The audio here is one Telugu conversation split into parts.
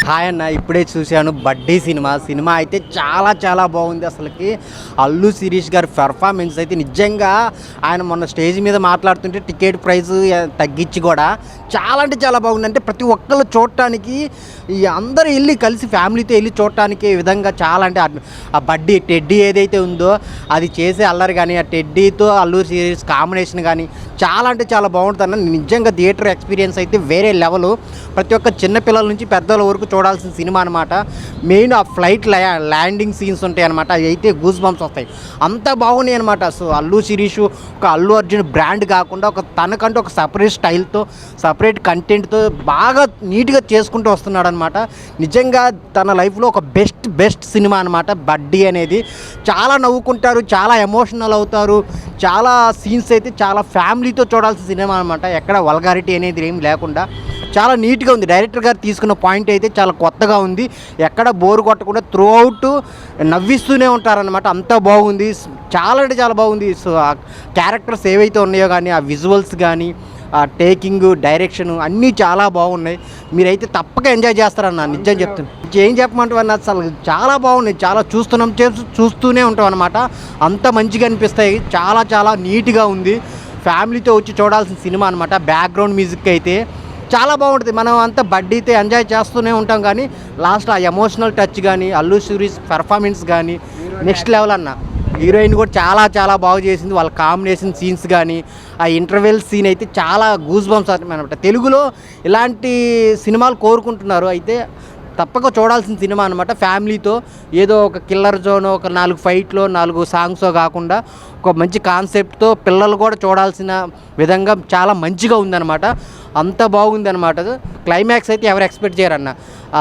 హాయ్ అన్న, ఇప్పుడే చూశాను బడ్డీ సినిమా అయితే చాలా చాలా బాగుంది. అసలుకి అల్లు శిరీష్ గారి పెర్ఫార్మెన్స్ అయితే నిజంగా ఆయన మొన్న స్టేజ్ మీద మాట్లాడుతుంటే టికెట్ ప్రైస్ తగ్గించి కూడా చాలా అంటే చాలా బాగుంది. అంటే ప్రతి ఒక్కళ్ళు చూడటానికి ఈ అందరూ వెళ్ళి కలిసి ఫ్యామిలీతో వెళ్ళి చూడటానికి విధంగా చాలా అంటే ఆ బడ్డీ టెడ్డీ ఏదైతే ఉందో అది చేసే అల్లరి కానీ ఆ టెడ్డీతో అల్లు శిరీష్ కాంబినేషన్ కానీ చాలా అంటే చాలా బాగుంటుంది అన్న. నిజంగా థియేటర్ ఎక్స్పీరియన్స్ అయితే వేరే లెవెల్. ప్రతి ఒక్క చిన్నపిల్లల నుంచి పెద్దల వరకు చూడాల్సిన సినిమా అనమాట. మెయిన్ ఆ ఫ్లైట్ ల్యాండింగ్ సీన్స్ ఉంటాయి అనమాట, అవి అయితే గూస్ బంప్స్ వస్తాయి, అంత బాగున్నాయి అనమాట. సో అల్లు శిరీష్ ఒక అల్లు అర్జున్ బ్రాండ్ కాకుండా ఒక తనకంటూ ఒక సపరేట్ స్టైల్తో సపరేట్ కంటెంట్తో బాగా నీట్గా చేసుకుంటూ వస్తున్నాడు అనమాట. నిజంగా తన లైఫ్లో ఒక బెస్ట్ సినిమా అనమాట బడ్డీ అనేది. చాలా నవ్వుకుంటారు, చాలా ఎమోషనల్ అవుతారు. చాలా సీన్స్ అయితే చాలా ఫ్యామిలీతో చూడాల్సిన సినిమా అనమాట. ఎక్కడ వల్గారిటీ అనేది ఏం లేకుండా చాలా నీట్గా ఉంది. డైరెక్టర్ గారు తీసుకున్న పాయింట్ అయితే చాలా కొత్తగా ఉంది. ఎక్కడ బోరు కొట్టకుండా త్రూ అవుట్ నవ్విస్తూనే ఉంటారనమాట. అంతా బాగుంది, చాలా అంటే చాలా బాగుంది. సో ఆ క్యారెక్టర్స్ ఏవైతే ఉన్నాయో కానీ ఆ విజువల్స్ కానీ ఆ టేకింగ్ డైరెక్షన్ అన్నీ చాలా బాగున్నాయి. మీరైతే తప్పక ఎంజాయ్ చేస్తారన్న, నిజం చెప్తున్నాను. ఏం చెప్పమంటావు అన్న, అసలు చాలా బాగున్నాయి. చాలా చూస్తూనే ఉంటాం అనమాట. అంత మంచిగా అనిపిస్తాయి. చాలా చాలా నీట్గా ఉంది. ఫ్యామిలీతో వచ్చి చూడాల్సిన సినిమా అనమాట. బ్యాక్గ్రౌండ్ మ్యూజిక్ అయితే చాలా బాగుంటుంది. మనం అంతా బడ్డీతో ఎంజాయ్ చేస్తూనే ఉంటాం కానీ లాస్ట్ ఆ ఎమోషనల్ టచ్ కానీ అల్లు శిరీష్ పెర్ఫార్మెన్స్ కానీ నెక్స్ట్ లెవెల్ అన్న. హీరోయిన్ కూడా చాలా చాలా బాగా చేసింది. వాళ్ళ కాంబినేషన్ సీన్స్ కానీ ఆ ఇంటర్వెల్ సీన్ అయితే చాలా గూస్ బంప్స్ అనమాట. తెలుగులో ఇలాంటి సినిమాలు కోరుకుంటున్నారు. అయితే తప్పక చూడాల్సిన సినిమా అనమాట. ఫ్యామిలీతో ఏదో ఒక కిల్లర్ జోన్, ఒక 4 ఫైట్లో 4 సాంగ్సో కాకుండా ఒక మంచి కాన్సెప్ట్తో పిల్లలు కూడా చూడాల్సిన విధంగా చాలా మంచిగా ఉందన్నమాట. అంత బాగుంది అనమాట. క్లైమాక్స్ అయితే ఎవరు ఎక్స్పెక్ట్ చేయరన్న,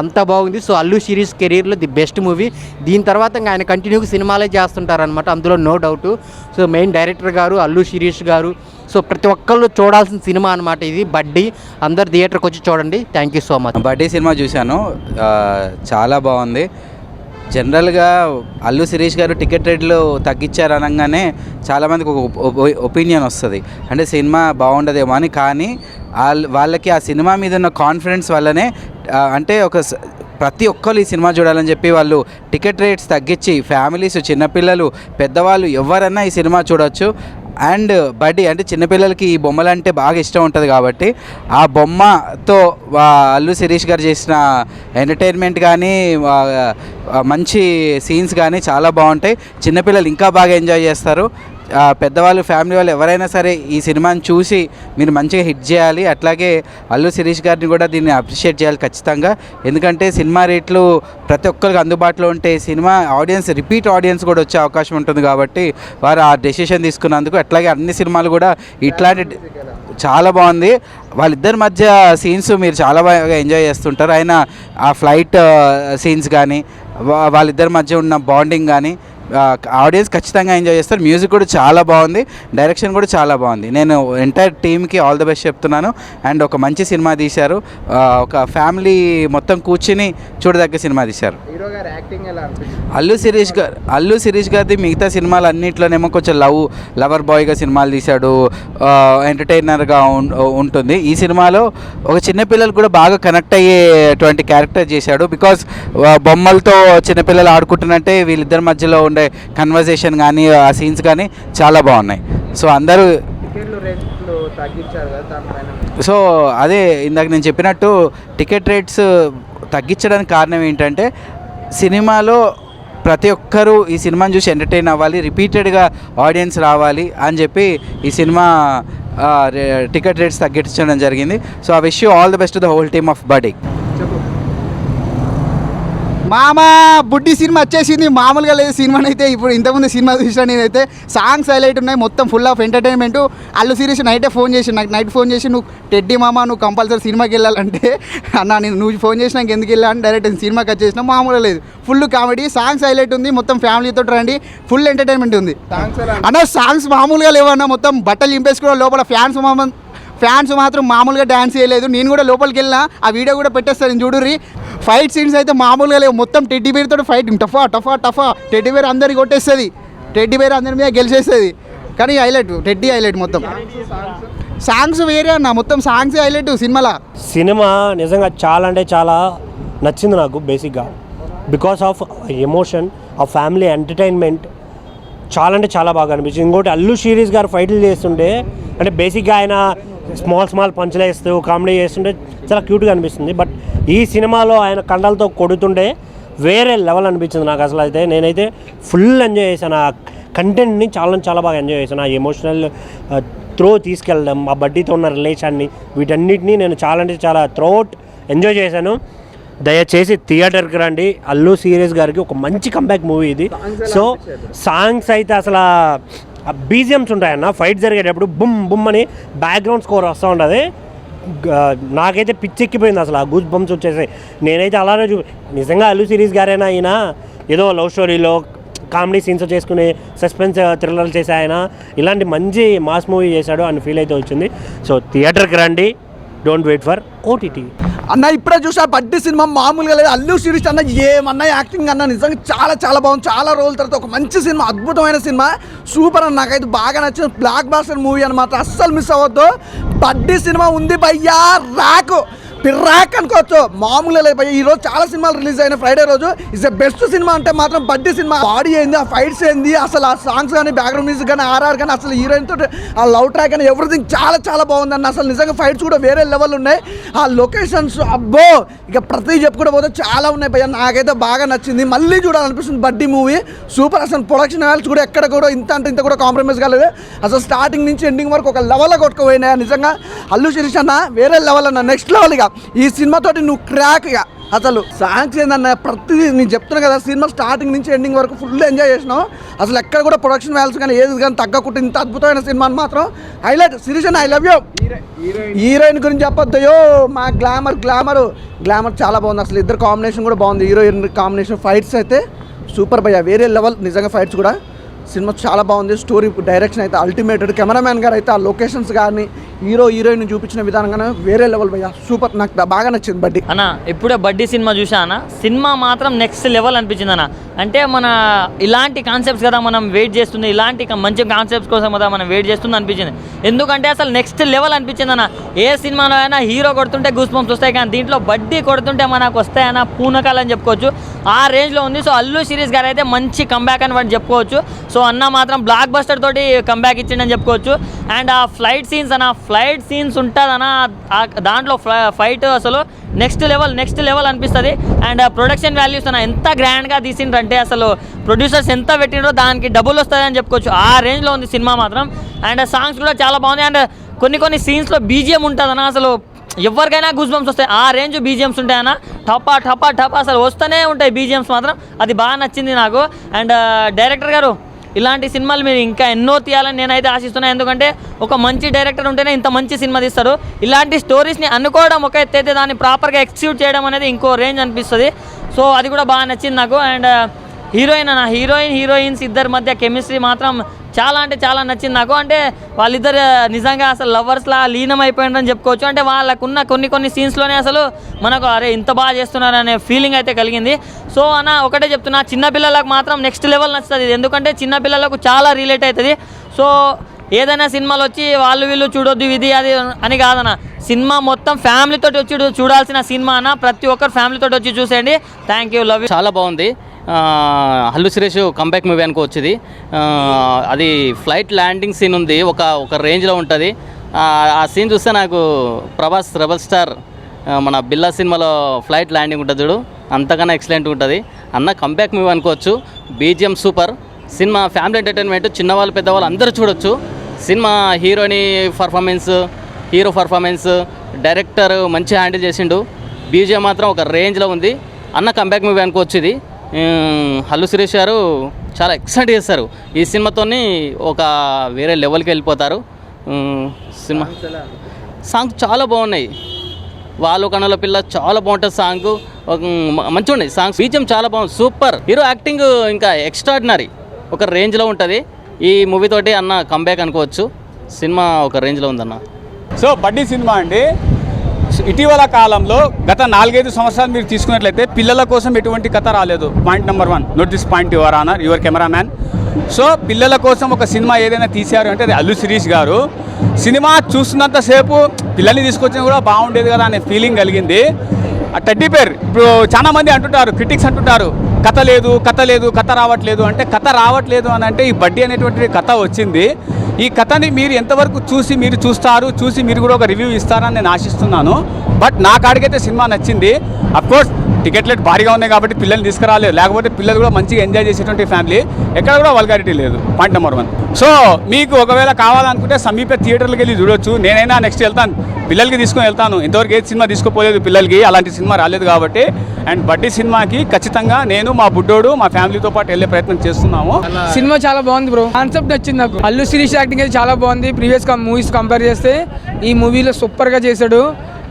అంత బాగుంది. సో అల్లు శిరీష్ కెరీర్లో ది బెస్ట్ మూవీ. దీని తర్వాత ఇంకా ఆయన కంటిన్యూగా సినిమాలే చేస్తుంటారనమాట, అందులో no doubt. So main director గారు అల్లు శిరీష్ గారు. సో ప్రతి ఒక్కళ్ళు చూడాల్సిన సినిమా అనమాట ఇది బడ్డీ. అందరు థియేటర్కి వచ్చి చూడండి. Thank you so much. బడ్డీ సినిమా చూశాను, చాలా బాగుంది. జనరల్గా అల్లు శిరీష్ గారు టికెట్ రేట్లు తగ్గించారు అనగానే చాలామందికి ఒక ఒపీనియన్ వస్తుంది, అంటే సినిమా బాగుండదేమో అని. కానీ వాళ్ళకి ఆ సినిమా మీద ఉన్న కాన్ఫిడెన్స్ వల్లనే, అంటే ప్రతి ఒక్కరు ఈ సినిమా చూడాలని చెప్పి వాళ్ళు టికెట్ రేట్స్ తగ్గించి ఫ్యామిలీస్, చిన్నపిల్లలు, పెద్దవాళ్ళు ఎవరన్నా ఈ సినిమా చూడవచ్చు. అండ్ బడ్డీ అంటే చిన్నపిల్లలకి ఈ బొమ్మలు అంటే బాగా ఇష్టం ఉంటుంది కాబట్టి ఆ బొమ్మతో అల్లు శిరీష్ గారు చేసిన ఎంటర్టైన్మెంట్ కానీ మంచి సీన్స్ కానీ చాలా బాగుంటాయి. చిన్నపిల్లలు ఇంకా బాగా ఎంజాయ్ చేస్తారు. పెద్దవాళ్ళు, ఫ్యామిలీ వాళ్ళు ఎవరైనా సరే ఈ సినిమాని చూసి మీరు మంచిగా హిట్ చేయాలి. అట్లాగే అల్లు శిరీష్ గారిని కూడా దీన్ని అప్రిషియేట్ చేయాలి ఖచ్చితంగా. ఎందుకంటే సినిమా రేట్లు ప్రతి ఒక్కరికి అందుబాటులో ఉంటే సినిమా రిపీట్ ఆడియన్స్ కూడా వచ్చే అవకాశం ఉంటుంది కాబట్టి వారు ఆ డెసిషన్ తీసుకున్నందుకు. అట్లాగే అన్ని సినిమాలు కూడా ఇట్లాంటి చాలా బాగుంది. వాళ్ళిద్దరి మధ్య సీన్స్ మీరు చాలా బాగా ఎంజాయ్ చేస్తుంటారు. ఆయన ఆ ఫ్లైట్ సీన్స్ కానీ వాళ్ళిద్దరి మధ్య ఉన్న బాండింగ్ కానీ ఆడియన్స్ ఖచ్చితంగా ఎంజాయ్ చేస్తారు. మ్యూజిక్ కూడా చాలా బాగుంది, డైరెక్షన్ కూడా చాలా బాగుంది. నేను ఎంటైర్ టీమ్కి ఆల్ ది బెస్ట్ చెప్తున్నాను. అండ్ ఒక మంచి సినిమా తీశారు, ఒక ఫ్యామిలీ మొత్తం కూర్చుని చూడదగ్గ సినిమా తీశారు. అల్లు శిరీష్ గారిది మిగతా సినిమాలు అన్నింటిలోనేమో కొంచెం లవర్ బాయ్గా సినిమాలు తీశాడు, ఎంటర్టైనర్గా ఉంటుంది. ఈ సినిమాలో ఒక చిన్నపిల్లలు కూడా బాగా కనెక్ట్ అయ్యేటువంటి క్యారెక్టర్ చేశాడు. బికాజ్ బొమ్మలతో చిన్నపిల్లలు ఆడుకుంటున్నట్టే వీళ్ళిద్దరి మధ్యలో ఉండే కన్వర్జేషన్ కానీ ఆ సీన్స్ కానీ చాలా బాగున్నాయి. సో అందరూ సో అదే ఇందాక నేను చెప్పినట్టు టికెట్ రేట్స్ తగ్గించడానికి కారణం ఏంటంటే సినిమాలో ప్రతి ఒక్కరూ ఈ సినిమాని చూసి ఎంటర్టైన్ అవ్వాలి, రిపీటెడ్గా ఆడియన్స్ రావాలి అని చెప్పి ఈ సినిమా టికెట్ రేట్స్ తగ్గించడం జరిగింది. So I wish you all the best to the whole team of బడ్డీ. మామ బుడ్డి సినిమా వచ్చేసింది, మామూలుగా లేదు సినిమాని అయితే. ఇప్పుడు ఇంతకుముందు సినిమా చూసిన నేనైతే సాంగ్స్ హైలైట్ ఉన్నాయి, మొత్తం full of entertainment. Allu Sirish night phone చేసి నువ్వు టెడ్డీ మామ నువ్వు కంపల్సరీ సినిమాకి వెళ్ళాలంటే అన్న నువ్వు ఫోన్ చేసినాక ఎందుకు వెళ్ళా అని డైరెక్ట్ సినిమాకి వచ్చేసిన. మామూలుగా లేదు, ఫుల్ కామెడీ, సాంగ్స్ హైలైట్ ఉంది, మొత్తం ఫ్యామిలీతో రండి, ఫుల్ ఎంటర్టైన్మెంట్ ఉంది అన్న. సాంగ్స్ మామూలుగా లేవన్న, మొత్తం బట్టలు చింపేసుకోవడం, లోపల ఫ్యాన్స్ మాత్రం మామూలుగా డ్యాన్స్ చేయలేదు. నేను కూడా లోపలికి వెళ్ళినా, ఆ వీడియో కూడా పెట్టేస్తాను చూడుర్రి. ఫైట్ సీన్స్ అయితే మామూలుగా లేవు, మొత్తం టెడ్డీ బేర్ తోటి ఫైట్, టఫా టెడ్డీ బేర్ అందరికి కొట్టేస్తుంది, టెడ్డీ బేర్ అందరి మీద గెలిచేస్తుంది. కానీ టెడ్డీ హైలైట్. మొత్తం సాంగ్స్ వేరే అన్న, మొత్తం సాంగ్స్ హైలైట్ సినిమాలో. సినిమా నిజంగా చాలా అంటే చాలా నచ్చింది నాకు బేసిక్గా. బికాస్ ఆఫ్ ఎమోషన్, ఆ ఫ్యామిలీ ఎంటర్టైన్మెంట్ చాలా అంటే చాలా బాగా అనిపించింది. ఇంకోటి అల్లు శిరీష్ గారు ఫైట్లు చేస్తుంటే అంటే బేసిక్గా ఆయన స్మాల్ పంచులు వేస్తూ కామెడీ చేస్తుంటే చాలా క్యూట్గా అనిపిస్తుంది. బట్ ఈ సినిమాలో ఆయన కండలతో కొడుతుంటే వేరే లెవెల్ అనిపించింది నాకు. అసలు అయితే నేనైతే ఫుల్ ఎంజాయ్ చేశాను. ఆ కంటెంట్ని చాలా బాగా ఎంజాయ్ చేశాను. ఆ ఎమోషనల్ త్రో తీసుకెళ్ళడం, ఆ బడ్డీతో ఉన్న రిలేషన్ని, వీటన్నిటిని నేను చాలా అంటే చాలా త్రోట్ ఎంజాయ్ చేశాను. దయచేసి థియేటర్కి రండి. అల్లు శిరీష్ గారికి ఒక మంచి కంబ్యాక్ మూవీ ఇది. సో సాంగ్స్ అయితే అసలు బీజిఎమ్స్ ఉంటాయన్న, ఫైట్ జరిగేటప్పుడు బుమ్ బుమ్ అని బ్యాక్గ్రౌండ్ స్కోర్ వస్తూ ఉంటుంది. నాకైతే పిచ్చెక్కిపోయింది అసలు, ఆ గూస్ బంప్స్ వచ్చేసాయి. నేనైతే అలానే నిజంగా అల్లు శిరీష్ గారైనా ఆయన ఏదో లవ్ స్టోరీలో కామెడీ సీన్స్ చేసుకుని సస్పెన్స్ థ్రిల్లర్లు చేసే ఆయన ఇలాంటి మంచి మాస్ మూవీ చేశాడు అని ఫీల్ అయితే వచ్చింది. సో థియేటర్కి రండి, డోంట్ వెయిట్ ఫర్ ఓటీటీ. అన్న ఇప్పుడే చూసా బడ్డీ సినిమా మామూలుగా లేదు. అల్లు శిరీష్ అన్న ఏమన్నా యాక్టింగ్ అన్న నిజంగా చాలా బాగుంది. చాలా రోజుల తర్వాత ఒక మంచి సినిమా, అద్భుతమైన సినిమా, సూపర్ అన్న. నాకైతే బాగా నచ్చింది. బ్లాక్ బాస్టర్ మూవీ అనమాట, అస్సలు మిస్ అవ్వద్దు. బడ్డీ సినిమా ఉంది భయ్యా, పిర్రాక్ అనుకోవచ్చు, మామూలుగా లేదు భయ్య. ఈరోజు చాలా సినిమాలు రిలీజ్ అయిన ఫ్రైడే రోజు ఇస్ ద బెస్ట్ సినిమా అంటే మాత్రం బడ్డీ సినిమా. బాడీ ఏంది, ఆ ఫైట్స్ ఏంది, అసలు ఆ సాంగ్స్ కానీ బ్యాక్గ్రౌండ్ మ్యూజిక్ కానీ ఆర్ఆర్ కానీ అసలు హీరోయిన్ తోటి ఆ లవ్ ట్రాక్ కానీ ఎవ్రీథింగ్ చాలా బాగుందన్న. అసలు నిజంగా ఫైట్స్ కూడా వేరే లెవెల్ ఉన్నాయి. ఆ లొకేషన్స్ అబ్బో ఇక ప్రతి చెప్పుకుంటూ పోతే చాలా ఉన్నాయి భయ్య. నాకైతే బాగా నచ్చింది, మళ్ళీ చూడాలనిపిస్తుంది బడ్డీ మూవీ. సూపర్. అసలు ప్రొడక్షన్ వాల్యూస్ కూడా ఎక్కడ కూడా ఇంత కూడా కాంప్రమైజ్ కాలేదు. అసలు స్టార్టింగ్ నుంచి ఎండింగ్ వరకు ఒక లెవెల్లో కొట్టుకుపోయినాయి నిజంగా. అల్లు శిరీష్ అన్న వేరే లెవెల్ అన్న, నెక్స్ట్ లెవెల్. ఇక ఈ సినిమాతోటి నువ్వు క్రాక్. ఇక అసలు సాంగ్స్ ఏందన్న, ప్రతిదీ నేను చెప్తున్నా కదా, సినిమా స్టార్టింగ్ నుంచి ఎండింగ్ వరకు ఫుల్ ఎంజాయ్ చేసినావు. అసలు ఎక్కడ కూడా ప్రొడక్షన్ వాల్యూస్ కానీ ఏది కానీ తగ్గకుండా ఇంత అద్భుతమైన సినిమాని మాత్రం హైలైట్. శిరీష్ అన్న ఐ లవ్ యూ. హీరోయిన్ గురించి చెప్పొద్దయో, మా గ్లామర్ చాలా బాగుంది. అసలు ఇద్దరు కాంబినేషన్ కూడా బాగుంది. హీరోయిన్ కాంబినేషన్, ఫైట్స్ అయితే సూపర్ భయ్య, వేరే లెవెల్ నిజంగా. ఫైట్స్ కూడా సినిమా చాలా బాగుంది. స్టోరీ డైరెక్షన్ అయితే అల్టిమేటెడ్. కెమెరామ్యాన్ గారు అయితే ఆ లొకేషన్స్ కానీ హీరోయిన్ చూపించిన విధానం కానీ వేరే లెవెల్ భయ్య, సూపర్. నాకు బాగా నచ్చింది బడ్డీ అన్న. ఇప్పుడే బడ్డీ సినిమా చూసా అన్న, సినిమా మాత్రం నెక్స్ట్ లెవెల్ అనిపించింది అన్న. అంటే మన ఇలాంటి కాన్సెప్ట్స్ కదా మనం వెయిట్ చేస్తుంది, ఇలాంటి మంచి కాన్సెప్ట్స్ కోసం కదా మనం వెయిట్ చేస్తుంది అనిపించింది. ఎందుకంటే అసలు నెక్స్ట్ లెవెల్ అనిపించింది అన్న. ఏ సినిమాలో అయినా హీరో కొడుతుంటే గూస్ బంప్స్ వస్తాయి, కానీ దీంట్లో బడ్డీ కొడుతుంటే మనకు వస్తాయన్న పూనకాలని చెప్పుకోవచ్చు. ఆ రేంజ్లో ఉంది. సో అల్లు శిరీష్ గారు అయితే మంచి కంబ్యాక్ అని వాడిని చెప్పుకోవచ్చు. సో అన్న మాత్రం బ్లాక్ బస్టర్ తోటి కంబ్యాక్ ఇచ్చిండని చెప్పుకోవచ్చు. అండ్ ఆ ఫ్లైట్ సీన్స్ ఉంటుందన్న, దాంట్లో ఫైట్ అసలు నెక్స్ట్ లెవెల్ అనిపిస్తుంది. అండ్ ప్రొడక్షన్ వాల్యూస్ అన్న ఎంత గ్రాండ్గా తీసిండ్రంటే అసలు ప్రొడ్యూసర్స్ ఎంత పెట్టిండ్రో దానికి డబుల్ వస్తుంది అని చెప్పుకోవచ్చు. ఆ రేంజ్లో ఉంది సినిమా మాత్రం. అండ్ సాంగ్స్ కూడా చాలా బాగుంది. అండ్ కొన్ని సీన్స్లో బీజిఎం ఉంటుందన్న, అసలు ఎవరికైనా గూస్ బంప్స్ వస్తాయి. ఆ రేంజ్ బీజిఎమ్స్ ఉంటాయన్న, టపా అసలు వస్తూనే ఉంటాయి బీజిఎమ్స్ మాత్రం. అది బాగా నచ్చింది నాకు. అండ్ డైరెక్టర్ గారు ఇలాంటి సినిమాలు మీరు ఇంకా ఎన్నో తీయాలని నేనైతే ఆశిస్తున్నాను. ఎందుకంటే ఒక మంచి డైరెక్టర్ ఉంటేనే ఇంత మంచి సినిమా తీస్తారు. ఇలాంటి స్టోరీస్ని అనుకోవడం ఒక ఎత్తు అయితే దాన్ని ప్రాపర్గా ఎక్స్క్యూట్ చేయడం అనేది ఇంకో రేంజ్ అనిపిస్తుంది. సో అది కూడా బాగా నచ్చింది నాకు. అండ్ హీరోయిన్స్ ఇద్దరి మధ్య కెమిస్ట్రీ మాత్రం చాలా నచ్చింది నాకు. అంటే వాళ్ళిద్దరు నిజంగా అసలు లవర్స్లా లీనం అయిపోయిందని చెప్పుకోవచ్చు. అంటే వాళ్ళకున్న కొన్ని సీన్స్లోనే అసలు మనకు అరే ఇంత బాగా చేస్తున్నారు అనే ఫీలింగ్ అయితే కలిగింది. సో అన్న ఒకటే చెప్తున్నా, చిన్నపిల్లలకు మాత్రం నెక్స్ట్ లెవెల్ నచ్చుతుంది. ఎందుకంటే చిన్నపిల్లలకు చాలా రిలేట్ అవుతుంది. సో ఏదైనా సినిమాలు వచ్చి వీళ్ళు చూడొద్దు ఇది అది అని కాదన్న, సినిమా మొత్తం ఫ్యామిలీతో వచ్చి చూడాల్సిన సినిమా అన్న. ప్రతి ఒక్కరు ఫ్యామిలీతో వచ్చి చూసేయండి. Thank you, love you. చాలా బాగుంది. అల్లు శిరీష్ కంబ్యాక్ మూవీ అనుకోవచ్చు ఇది. అది ఫ్లైట్ ల్యాండింగ్ సీన్ ఉంది, ఒక రేంజ్లో ఉంటుంది. ఆ సీన్ చూస్తే నాకు ప్రభాస్ రెబల్ స్టార్ మన బిల్లా సినిమాలో ఫ్లైట్ ల్యాండింగ్ ఉంటుంది చూడు, అంతకన్నా ఎక్సలెంట్ ఉంటుంది అన్న. కంబ్యాక్ మూవీ అనుకోవచ్చు. BGM super. Cinema family entertainment, చిన్నవాళ్ళు పెద్దవాళ్ళు అందరూ చూడొచ్చు. సినిమా హీరో పర్ఫార్మెన్స్ డైరెక్టర్ మంచి హ్యాండిల్ చేసిండు. బీజిఎం మాత్రం ఒక రేంజ్లో ఉంది అన్న. కంబ్యాక్ మూవీ అనుకోవచ్చు ఇది. అల్లు శిరీష్ గారు చాలా ఎక్సైట్ చేస్తారు ఈ సినిమాతోని, ఒక వేరే లెవెల్కి వెళ్ళిపోతారు. సినిమా సాంగ్స్ చాలా బాగున్నాయి. వాళ్ళు కనుల పిల్ల చాలా బాగుంటుంది సాంగ్, మంచిగా ఉన్నాయి సాంగ్స్. బీజిఎం చాలా బాగుంది, సూపర్. హీరో యాక్టింగ్ ఇంకా ఎక్స్ట్రాడినరీ, ఒక రేంజ్లో ఉంటుంది. ఈ మూవీ తోటి అన్న కంబ్యాక్ అనుకోవచ్చు. సినిమా ఒక రేంజ్లో ఉందన్న. సో బడ్డీ సినిమా అండి, ఇటీవల కాలంలో గత 4-5 సంవత్సరాలు మీరు తీసుకున్నట్లయితే పిల్లల కోసం ఎటువంటి కథ రాలేదు. Point number 1, note this point your honour, your cameraman. So పిల్లల కోసం ఒక సినిమా ఏదైనా తీశారు అంటే అది అల్లు శిరీష్ గారు. సినిమా చూస్తున్నంతసేపు పిల్లల్ని తీసుకొచ్చినా కూడా బాగుండేది కదా అనే ఫీలింగ్ కలిగింది. ఆ టెడ్డీ పేర్ ఇప్పుడు చాలా మంది అంటుంటారు, క్రిటిక్స్ అంటుంటారు కథ లేదు కథ రావట్లేదు అంటే, కథ రావట్లేదు అని అంటే ఈ బడ్డీ అనేటువంటి కథ వచ్చింది. ఈ కథని మీరు ఎంతవరకు చూసి మీరు కూడా ఒక రివ్యూ ఇస్తారని నేను ఆశిస్తున్నాను. బట్ నా కాడికైతే సినిమా నచ్చింది. అఫ్కోర్స్ టికెట్ రేట్ భారీగా ఉన్నాయి కాబట్టి పిల్లల్ని తీసుకురాలేదు, లేకపోతే పిల్లలు కూడా మంచిగా ఎంజాయ్ చేసేటువంటి ఫ్యామిలీ. ఎక్కడ కూడా వల్గారిటీ లేదు, పాయింట్ నెంబర్ 1. సో మీకు ఒకవేళ కావాలనుకుంటే సమీప థియేటర్లకు వెళ్ళి చూడొచ్చు. నేనైనా నెక్స్ట్ వెళ్తాను, పిల్లలకి తీసుకొని వెళ్తాను. ఇంతవరకు ఏ సినిమా తీసుకుపోలేదు పిల్లలకి, అలాంటి సినిమా రాలేదు కాబట్టి. అండ్ బడ్డీ సినిమాకి ఖచ్చితంగా నేను, మా బుడ్డోడు, మా ఫ్యామిలీతో పాటు వెళ్ళే ప్రయత్నం చేస్తున్నాము. సినిమా చాలా బాగుంది బ్రో, కాన్సెప్ట్ నచ్చింది నాకు. అల్లు శిరీష్ యాక్టింగ్ అయితే చాలా బాగుంది. ప్రీవియస్ మూవీస్ కంపేర్ చేస్తే ఈ మూవీలో సూపర్గా చేశాడు.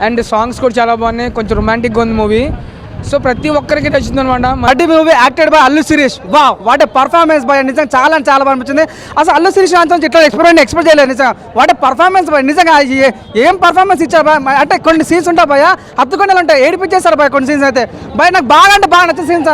అండ్ సాంగ్స్ కూడా చాలా బాగున్నాయి, కొంచెం రొమాంటిక్గా ఉంది మూవీ. సో ప్రతి ఒక్కరికి నచ్చింది అనమాట. Buddy movie acted by Allu Sirish. What a performance by, నిజంగా చాలా బాగా అనిపించింది. అసలు అల్లు శిరీష్ అంతా ఇట్లా ఎక్స్పెక్ట్ చేయలేదు నిజంగా. వాట్ ఏ పర్ఫార్మెన్స్ బై, నిజంగా ఏం పర్ఫార్మెన్స్ ఇచ్చారు బా. అంటే కొన్ని సీన్స్ ఉంటాయి భయ, హత్తుకొని ఉంటాయి, ఏడిపించేస్తారు భయ కొన్ని సీన్స్ అయితే. భయ నాకు బాగా నచ్చిన సీన్స్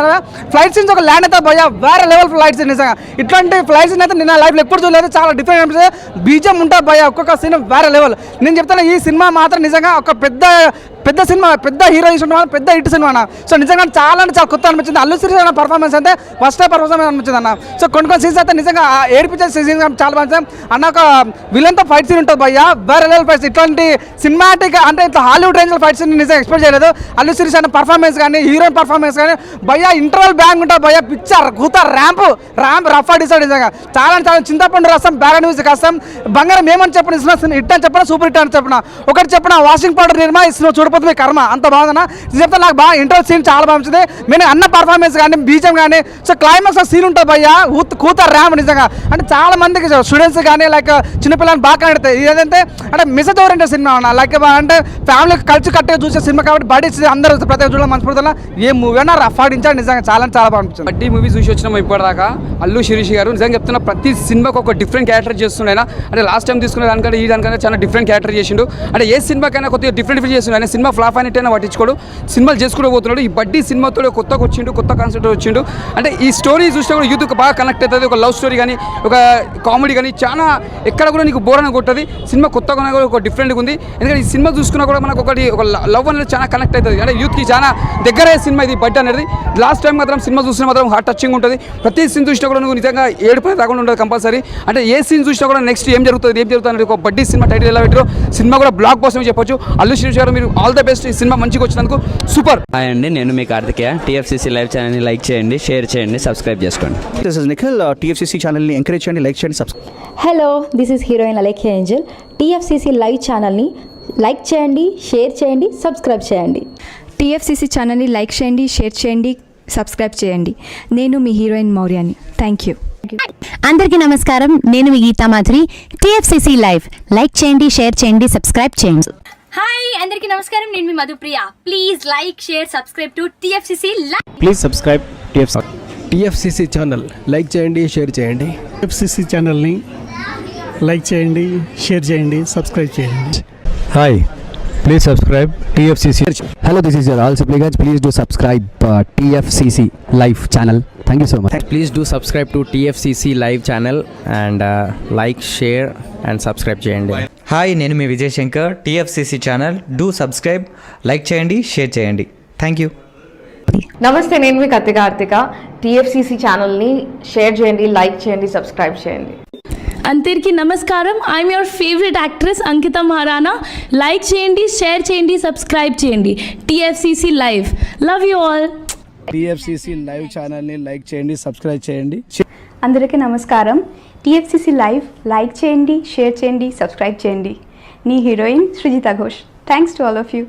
ఫ్లైట్ సీన్స్. ఒక ల్యాండ్ అయితే భయ వేరే లెవెల్ ఫ్లైట్ సీన్. నిజంగా ఇట్లాంటి ఫ్లైట్ సీన్ అయితే నేను లైఫ్లో ఎప్పుడు చూడలేదు, చాలా డిఫరెంట్ అనిపిస్తుంది. బీజం ఉంటుంది భయ, ఒక్కొక్క సీన్ వేరే లెవెల్. నేను చెప్తాను ఈ సినిమా మాత్రం నిజంగా ఒక పెద్ద సినిమా, పెద్ద హీరో ఇష్టం, పెద్ద హిట్ సినిమా. సో నిజంగా చాలా కొత్త అనిపించింది. అల్లు శిరీష్ అన్న పర్ఫార్మెన్స్ అయితే ఫస్ట్ పర్ఫార్మెన్స్ అనిపించింది అన్న. సో కొన్ని సీన్స్ అయితే నిజంగా ఏడిపించే సీన్స్ చాలా బాగా అన్న. ఒక విలన్తో ఫైట్ సీన్ ఉంటుంది భయ్య, వేరే లెవెల్ ఫైట్స్. ఇట్లాంటి సినిమాటిక్ అంటే ఇట్లా హాలీవుడ్ రేంజ్లో ఫైట్ సీన్ నిజంగా ఎక్స్పెక్ట్ చేయలేదు. అల్లు శిరీష్ అన్న పర్ఫార్మెన్స్ కానీ, హీరోయిన్ పర్ఫార్మెన్స్ కానీ భయ్య ఇంటర్వల్ బ్యాంగ్ ఉంటుంది భయ్య, పిక్చర్ కూత ర్యాంప్ రఫ్ డిసైడ్. నిజంగా చాలా చింతపండు రసం, బ్యాడ్ న్యూస్ కష్టం, బంగారం ఏమని చెప్పిన హిట్ అని చెప్పిన, సూపర్ హిట్ అని చెప్పిన, ఒకటి చెప్పిన వాషింగ్ పౌడర్ నిర్మా ఇస్తున్న చూడపోతుంది కర్మ, అంత బాగుందన్న. చెప్తే నాకు బాగా ఇంటర్వల్ సీన్ చాలా బాగా నచ్చింది. నేను అన్న పర్ఫార్మెన్స్ కానీ, బీజం కానీ. సో క్లైమాక్స్ సీన్ ఉంటుంది భయ్య, కూత ర్యామ్ నిజంగా. అంటే చాలా మందికి స్టూడెంట్స్ కానీ లైక్ చిన్నపిల్లలు బాగా కనెడతాయి. ఏదంటే అంటే మెసేజ్ ఓరియంటెడ్ సినిమా అన్న, లైక్ అంటే ఫ్యామిలీ కలిసి కట్టగా చూసే సినిమా కాబట్టి బడ్డీ అందరూ ప్రతి చూడాలి మనస్ఫూర్తిలో. ఏ మూవీ అన్నా రఫ్ ఆడించాడు నిజంగా, చాలా బాగా అనిపించింది. బడ్డీ మూవీ చూసి వచ్చినాము ఇప్పటిదాకా. అల్లు శిరీష్ గారు నిజంగా చెప్తున్నా, ప్రతి సినిమాకి ఒక డిఫరెంట్ క్యారెక్టర్ చేస్తున్నాయి. అంటే లాస్ట్ టైం తీసుకునే దానికంటే ఈ దానికంటే చాలా డిఫరెంట్ క్యారెక్టర్ చేసిండు. అంటే ఏ సినిమాకైనా కొద్దిగా డిఫరెంట్ చేస్తున్నాడు. సినిమా ఫ్లాప్ అయినట్టయినా పట్టించుకోడు, సినిమాలు చేసుకుంటూ పోతున్నాడు. ఈ బడ్డీ సినిమాతో కొత్తగా వచ్చిండు, కొత్త కాన్సెప్ట్ వచ్చిండు. అంటే ఈ స్టోరీ చూస్తే కూడా యూత్కి బాగా కనెక్ట్ అవుతుంది. ఒక లవ్ స్టోరీ కానీ, ఒక కామెడీ కానీ, చాలా ఎక్కడ కూడా నీకు బోర్ అని కొట్టది. సినిమా కొత్తగా కూడా ఒక డిఫరెంట్గా ఉంది. ఎందుకంటే ఈ సినిమా చూసుకున్నా కూడా మనకు ఒక లవ్ అనేది చాలా కనెక్ట్ అవుతుంది. అంటే యూత్కి చాలా దగ్గరే సినిమా ఇది బడ్డీ అనేది. లాస్ట్ టైం మాత్రం సినిమా చూసినా మాత్రం హార్ట్ టచింగ్ ఉంటుంది. ప్రతి సీన్ చూసినా కూడా నువ్వు నిజంగా ఏడుపై రాకుండా ఉంటుంది కంపల్సరీ. అంటే ఏ సీన్ చూసినా కూడా నెక్స్ట్ ఏం జరుగుతుంది అనేది ఒక బడ్డీ సినిమా టైటిల్ ఎలా పెట్టారో, సినిమా కూడా బ్లాక్ బాస్టర్ చెప్పొచ్చు. అల్లు శిరీష్ గారు మీరు ఆల్ ద బెస్ట్. ఈ సినిమా మంచిగా వచ్చినందుకు సూపర్. హాయ్ అండి, నేను మీ కార్తికేయ. టీఎఫ్సీసీ లైవ్ ఛానల్ని లైక్ చేయండి, షేర్ చేయండి, సబ్స్క్రైబ్ చేసుకోండి. This is Nikhil. టీఎఫ్సీసీ ఛానల్ని ఎంకరేజ్ చేయండి, లైక్ చేయండి, subscribe. Hello, this is heroine Alekhya Angel. TFCC live ఛానల్ని లైక్ చేయండి, షేర్ చేయండి, సబ్స్క్రైబ్ చేయండి. టీఎఫ్సీసీ ఛానల్ని లైక్ చేయండి, షేర్ చేయండి, సబ్స్క్రైబ్ చేయండి. నేను మీ హీరోయిన్ మౌర్యాని. Thank you. అందరికీ నమస్కారం, నేను మీ Gita Madhuri. TFCC live like చేయండి, షేర్ చేయండి, సబ్స్క్రైబ్ చేయండి. హాయ్ అందరికీ నమస్కారం, నేను మీ Madhupriya. Please like, share, subscribe to TFCC live. Please subscribe TFCC channel. Like చేయండి, షేర్ చేయండి. టీఎఫ్సీసీ ఛానల్ని లైక్ చేయండి, షేర్ చేయండి, సబ్స్క్రైబ్ చేయండి. Hi, please subscribe TFCC. Hello, this is your all Sipligunj. Please do subscribe TFCC live channel. Thank you so much. Please do subscribe to TFCC live channel and like, share and subscribe చేయండి. హాయ్, నేను మీ Vijay Shankar. TFCC channel do subscribe, like చేయండి, షేర్ చేయండి. Thank you. నమస్తే, నేను మీ కార్తిక. టీఎఫ్సీసీ ఛానల్ని షేర్ చేయండి, లైక్ చేయండి, సబ్స్క్రైబ్ చేయండి. అందరికీ నమస్కారం, I'm your favourite actress Ankita Maharana. Like చేయండి, షేర్ చేయండి, సబ్స్క్రైబ్ చేయండి. TFCC live. Love you all. TFCC live ఛానల్ని లైక్ చేయండి, సబ్స్క్రైబ్ చేయండి. అందరికీ నమస్కారం. టీఎఫ్సీసీ లైవ్ లైక్ చేయండి, షేర్ చేయండి, సబ్స్క్రైబ్ చేయండి. నీ heroine Srijita Ghosh. Thanks to all of you.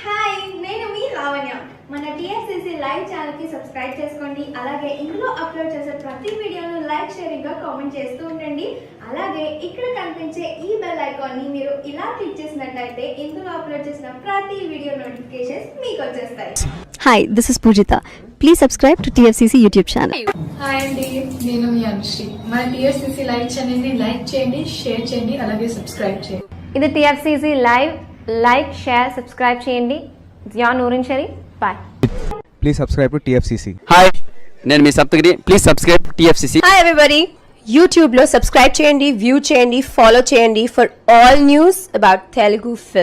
Hi, నేను మీ లావణ్య. మన టీఎఫ్సీసీ లైవ్ ఛానల్కి సబ్స్క్రైబ్ చేసుకోండి. అలాగే ఇందులో అప్లోడ్ చేసే ప్రతి వీడియోను లైక్, షేరింగ్గా కామెంట్ చేస్తూ ఉండండి. అలాగే ఇక్కడ కనిపించే ఈ బెల్ ఐకాన్ని మీరు ఇలా క్లిక్ చేసినట్లయితే ఇందులో అప్లోడ్ చేసిన ప్రతి వీడియో నోటిఫికేషన్స్ మీకు వచ్చేస్తాయి. Hi, this is Poojitha. Please subscribe to TFCC YouTube channel. Hi అండి, నేను మీ అనుశ్రీ. మన టీఎఫ్సీసీ లైవ్ ఛానల్ని లైక్ చేయండి, షేర్ చేయండి, అలాగే సబ్స్క్రైబ్ చేయండి. ఇది TFCC live. Like, share, subscribe చేయండి. Zia Noorin Sharif. Bye. Please subscribe to TFCC. Hi, నేను మీ Saptagiri. Please subscribe TFCC. Hi everybody, యూట్యూబ్లో సబ్స్క్రైబ్ చేయండి, వ్యూ చేయండి, ఫాలో చేయండి for all news about Telugu film.